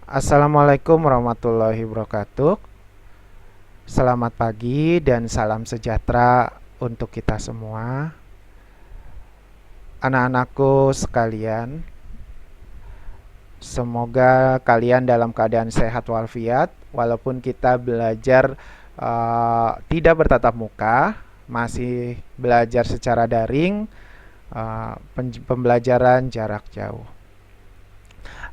Assalamualaikum warahmatullahi wabarakatuh. Selamat pagi dan salam sejahtera untuk kita semua. Anak-anakku sekalian, semoga kalian dalam keadaan sehat walafiat. Walaupun kita belajar tidak bertatap muka, masih belajar secara daring, pembelajaran jarak jauh.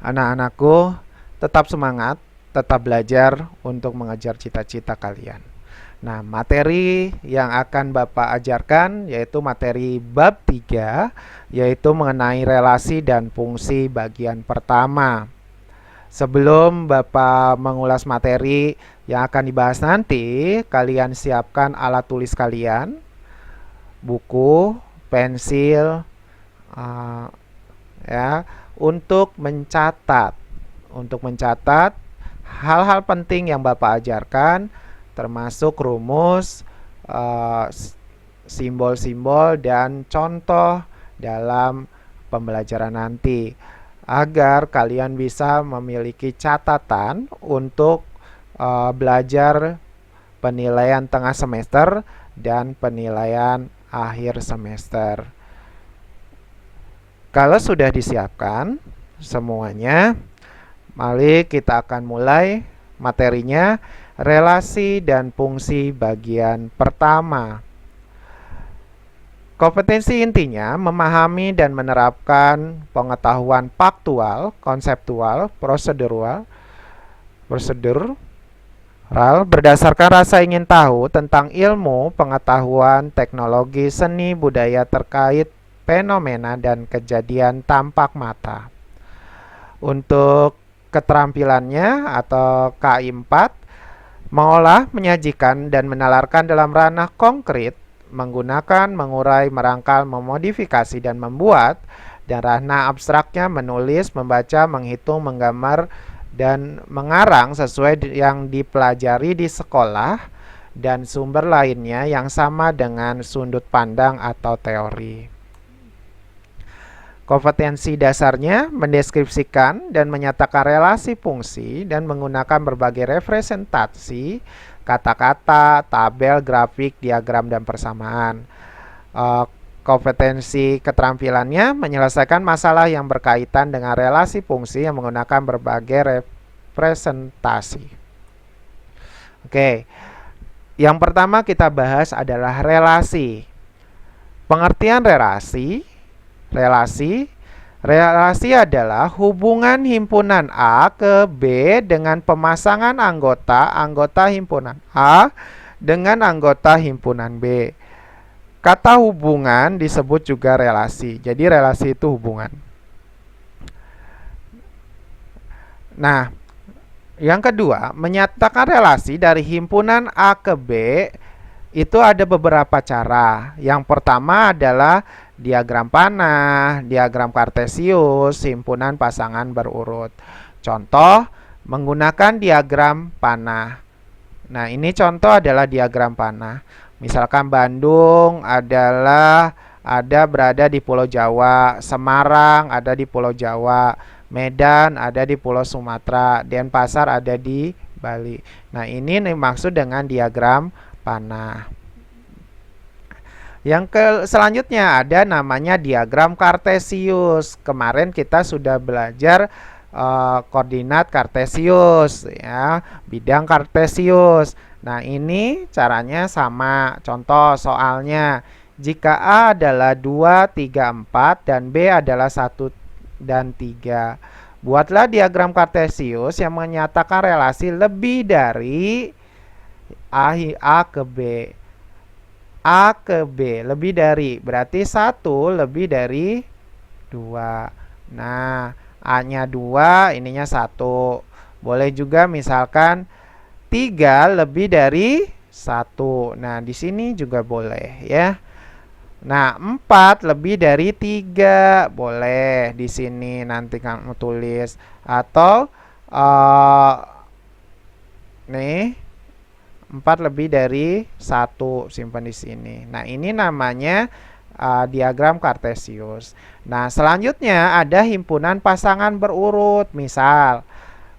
Anak-anakku, tetap semangat, tetap belajar untuk mengejar cita-cita kalian. Nah, materi yang akan Bapak ajarkan yaitu materi bab 3, yaitu mengenai relasi dan fungsi bagian pertama. Sebelum Bapak mengulas materi yang akan dibahas nanti, kalian siapkan alat tulis kalian, buku, pensil, ya, untuk mencatat hal-hal penting yang Bapak ajarkan, termasuk rumus, simbol-simbol, dan contoh dalam pembelajaran nanti, agar kalian bisa memiliki catatan untuk belajar penilaian tengah semester dan penilaian akhir semester. Kalau sudah disiapkan semuanya, mari kita akan mulai materinya, relasi dan fungsi bagian pertama. Kompetensi intinya memahami dan menerapkan pengetahuan faktual, konseptual, prosedural berdasarkan rasa ingin tahu tentang ilmu, pengetahuan, teknologi, seni, budaya terkait fenomena dan kejadian tampak mata. Untuk keterampilannya atau KI 4, mengolah, menyajikan, dan menalarkan dalam ranah konkret, menggunakan, mengurai, merangkal, memodifikasi, dan membuat, dan ranah abstraknya menulis, membaca, menghitung, menggambar, dan mengarang sesuai yang dipelajari di sekolah, dan sumber lainnya yang sama dengan sudut pandang atau teori. Kompetensi dasarnya mendeskripsikan dan menyatakan relasi fungsi dan menggunakan berbagai representasi, kata-kata, tabel, grafik, diagram, dan persamaan. Kompetensi keterampilannya menyelesaikan masalah yang berkaitan dengan relasi fungsi yang menggunakan berbagai representasi. Oke, yang pertama kita bahas adalah relasi. Pengertian Relasi adalah hubungan himpunan A ke B dengan pemasangan anggota himpunan A dengan anggota himpunan B. Kata hubungan disebut juga relasi. Jadi relasi itu hubungan. Nah, yang kedua, menyatakan relasi dari himpunan A ke B itu ada beberapa cara. Yang pertama adalah diagram panah, diagram kartesius, himpunan pasangan berurut. Contoh, menggunakan diagram panah. Nah, ini contoh adalah diagram panah. Misalkan Bandung berada di Pulau Jawa, Semarang ada di Pulau Jawa, Medan ada di Pulau Sumatera, Denpasar ada di Bali. Nah, ini maksud dengan diagram panah. Yang selanjutnya ada namanya diagram kartesius. Kemarin kita sudah belajar koordinat kartesius, ya, bidang kartesius. Nah, ini caranya sama. Contoh soalnya, jika A adalah 2, 3, 4 dan B adalah 1 dan 3. Buatlah diagram kartesius yang menyatakan relasi lebih dari A ke B. A ke B lebih dari, berarti 1 lebih dari 2. Nah, A-nya 2, ininya 1. Boleh juga misalkan 3 lebih dari 1. Nah, di sini juga boleh, ya. Nah, 4 lebih dari 3, boleh di sini nanti kamu tulis. Atau nih, 4 lebih dari 1, simpan di sini. Nah, ini namanya diagram kartesius. Nah, selanjutnya ada himpunan pasangan berurut. Misal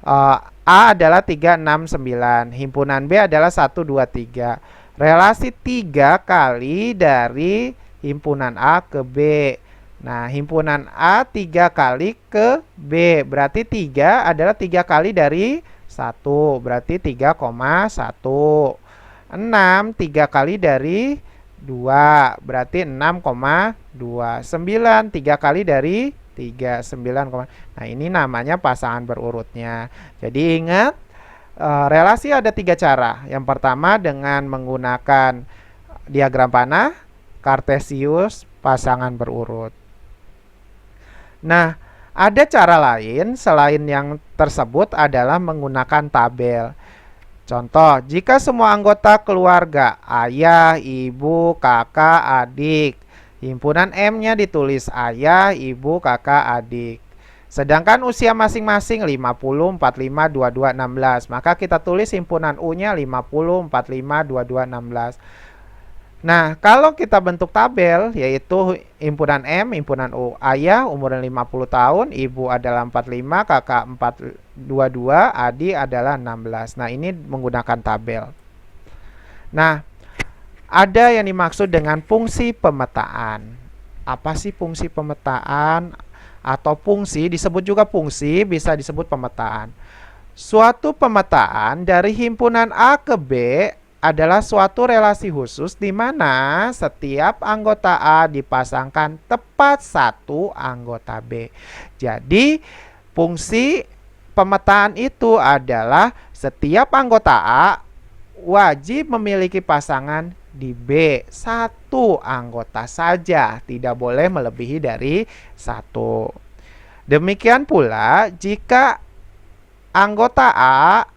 A adalah 3, 6, 9. Himpunan B adalah 1, 2, 3. Relasi 3 kali dari himpunan A ke B. Nah, himpunan A 3 kali ke B. Berarti 3 adalah 3 kali dari 1. Berarti 3,1. 6 3 kali dari 2. Berarti 6,2. 9 3 kali dari 3, 9, nah ini namanya pasangan berurutnya. Jadi ingat, relasi ada 3 cara. Yang pertama dengan menggunakan diagram panah, kartesius, pasangan berurut. Nah, ada cara lain selain yang tersebut adalah menggunakan tabel. Contoh, jika semua anggota keluarga, ayah, ibu, kakak, adik, himpunan M-nya ditulis ayah, ibu, kakak, adik. Sedangkan usia masing-masing 50, 45, 22, 16. Maka kita tulis himpunan U-nya 50, 45, 22, 16. Nah, kalau kita bentuk tabel, yaitu himpunan M, himpunan U. Ayah umurnya 50 tahun, ibu adalah 45, kakak 422, adik adalah 16. Nah, ini menggunakan tabel. Nah, ada yang dimaksud dengan fungsi pemetaan. Apa sih fungsi pemetaan? Atau fungsi, disebut juga fungsi, bisa disebut pemetaan. Suatu pemetaan dari himpunan A ke B adalah suatu relasi khusus di mana setiap anggota A dipasangkan tepat satu anggota B. Jadi, fungsi pemetaan itu adalah setiap anggota A wajib memiliki pasangan di B. Satu anggota saja, tidak boleh melebihi dari satu. Demikian pula jika anggota A,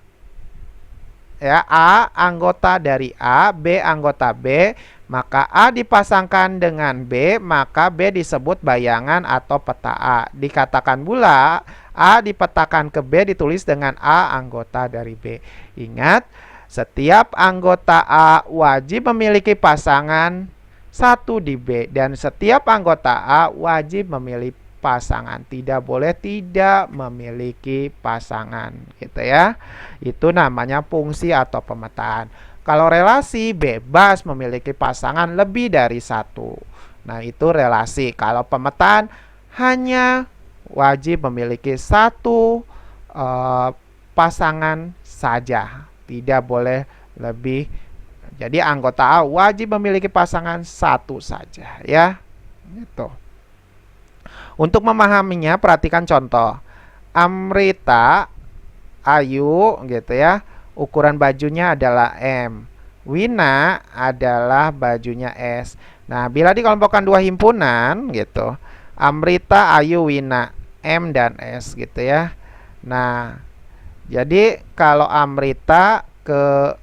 ya, A anggota dari A, B anggota B, maka A dipasangkan dengan B, maka B disebut bayangan atau peta A. Dikatakan pula A dipetakan ke B ditulis dengan A anggota dari B. Ingat, setiap anggota A wajib memiliki pasangan satu di B, dan setiap anggota A wajib memiliki pasangan, tidak boleh tidak memiliki pasangan, gitu ya. Itu namanya fungsi atau pemetaan. Kalau relasi bebas memiliki pasangan lebih dari satu. Nah, itu relasi. Kalau pemetaan hanya wajib memiliki satu pasangan saja, tidak boleh lebih. Jadi anggota A wajib memiliki pasangan satu saja, ya. Gitu. Untuk memahaminya, perhatikan contoh. Amrita, Ayu, gitu ya. Ukuran bajunya adalah M. Wina adalah bajunya S. Nah, bila dikelompokkan dua himpunan, gitu. Amrita, Ayu, Wina, M dan S, gitu ya. Nah, jadi kalau Amrita ke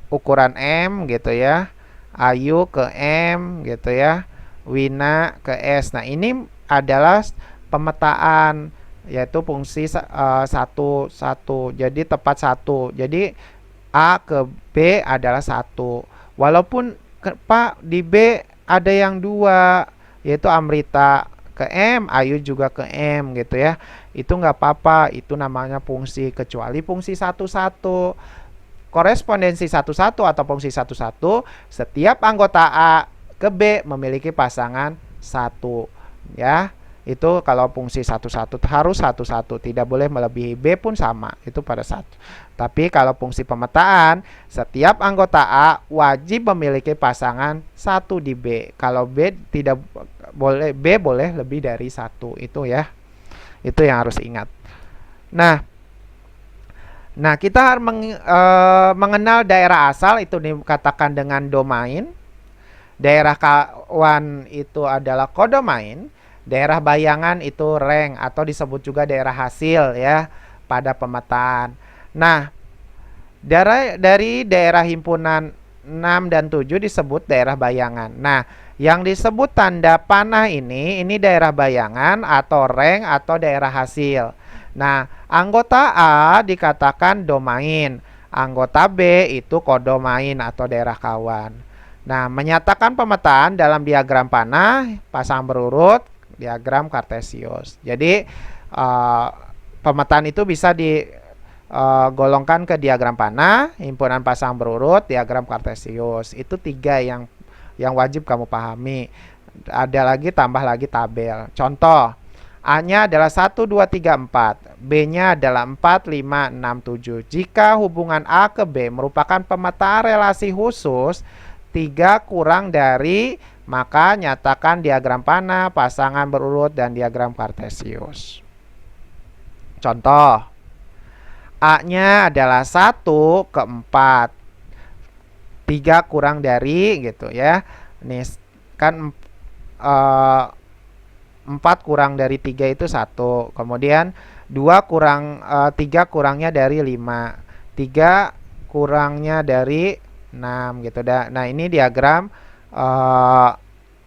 ukuran M, gitu ya. Ayu ke M, gitu ya. Wina ke S. Nah, ini adalah pemetaan, yaitu fungsi 1, 1. Jadi tepat 1. Jadi A ke B adalah 1. Walaupun Pak di B ada yang 2, yaitu Amrita ke M, Ayu juga ke M, gitu ya. Itu nggak apa-apa, itu namanya fungsi, kecuali fungsi 1, 1. Korespondensi 1, 1 atau fungsi 1, 1, setiap anggota A ke B memiliki pasangan 1, ya. Itu kalau fungsi 1, 1 harus 1, 1, tidak boleh melebihi. B pun sama, itu pada 1. Tapi kalau fungsi pemetaan, setiap anggota A wajib memiliki pasangan 1 di B. Kalau B tidak boleh, B boleh lebih dari 1, itu ya. Itu yang harus ingat. Nah, kita harus mengenal daerah asal, itu dikatakan dengan domain. Daerah kawan itu adalah kodomain. Daerah bayangan itu rank atau disebut juga daerah hasil, ya, pada pemetaan. Nah, dari daerah himpunan 6 dan 7 disebut daerah bayangan. Nah, yang disebut tanda panah ini daerah bayangan atau rank atau daerah hasil. Nah, anggota A dikatakan domain. Anggota B itu kodomain atau daerah kawan. Nah, menyatakan pemetaan dalam diagram panah, pasangan berurut, diagram kartesius. Jadi, pemetaan itu bisa digolongkan ke diagram panah, himpunan pasang berurut, diagram kartesius. Itu 3 yang wajib kamu pahami. Ada lagi, tambah lagi tabel. Contoh, A-nya adalah 1, 2, 3, 4. B-nya adalah 4, 5, 6, 7. Jika hubungan A ke B merupakan pemetaan relasi khusus 3 kurang dari, maka nyatakan diagram panah, pasangan berurut, dan diagram kartesius. Contoh, A-nya adalah 1 ke 4. 3 kurang dari gitu ya. Ini kan 4 kurang dari 3 itu 1. Kemudian 2 kurang 3 kurangnya dari 5. 3 kurangnya dari 6 gitu. Nah, ini diagram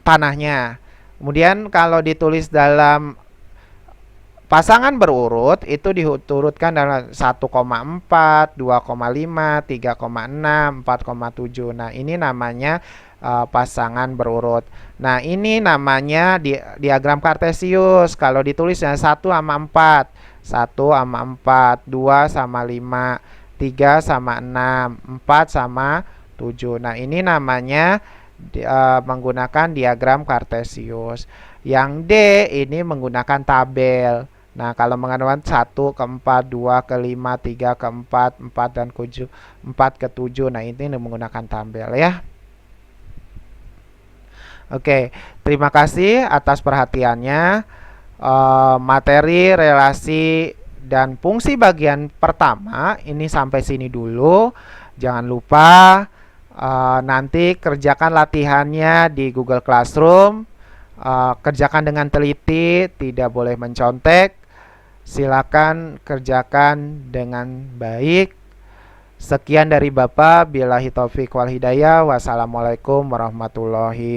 panahnya. Kemudian kalau ditulis dalam pasangan berurut itu diturutkan dalam 1,4, 2,5, 3,6, 4,7. Nah, ini namanya pasangan berurut. Nah, ini namanya diagram kartesius. Kalau ditulisnya 1 sama 4, 1 sama 4, 2 sama 5, 3 sama 6, 4 sama 7. Nah, ini namanya menggunakan diagram kartesius. Yang D ini menggunakan tabel. Nah, kalau menggunakan 1 ke 4, 2 ke 5, 3 ke 4, 4 dan 7, 4 ke 7. Nah, ini menggunakan tabel ya. Oke, terima kasih atas perhatiannya. Materi, relasi, dan fungsi bagian pertama ini sampai sini dulu. Jangan lupa nanti kerjakan latihannya di Google Classroom. Kerjakan dengan teliti, tidak boleh mencontek. Silakan kerjakan dengan baik. Sekian dari Bapak, billahi taufik wal hidayah. Wassalamualaikum warahmatullahi